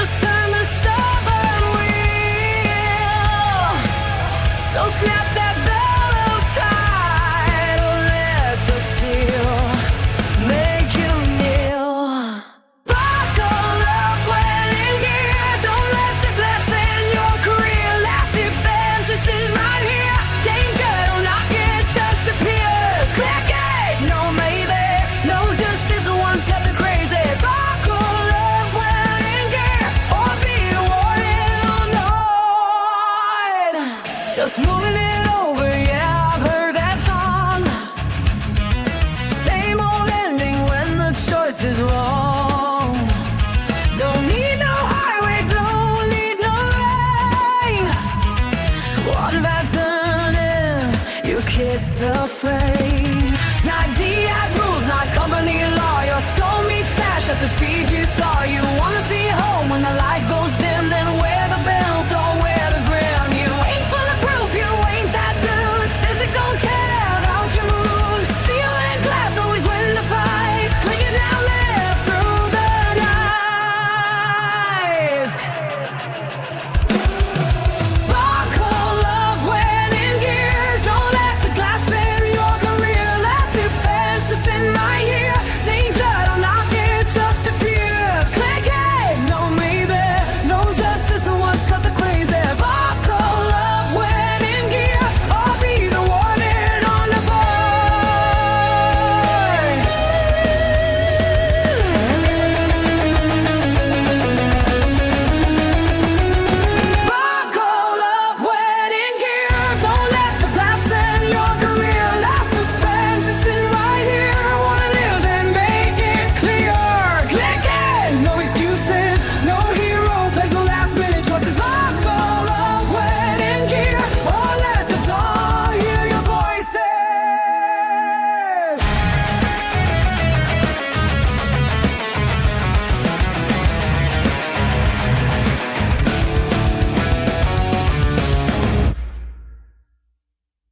just turn the stubborn wheel. So snap that bellow tight, or let the steel make you kneel. Buckle up when in gear. Don't let the glass in your career. Last defense is sitting right here. Danger, don't knock it, just appears. Click it, no maybe, no justice. One's got the crazy. Buckle up when in gear, or be warning annoyed. Just moving it over, yeah, I've heard that song. Same old ending when the choice is wrong. Don't need no highway, don't need no rain. One bad turning, you kiss the frame.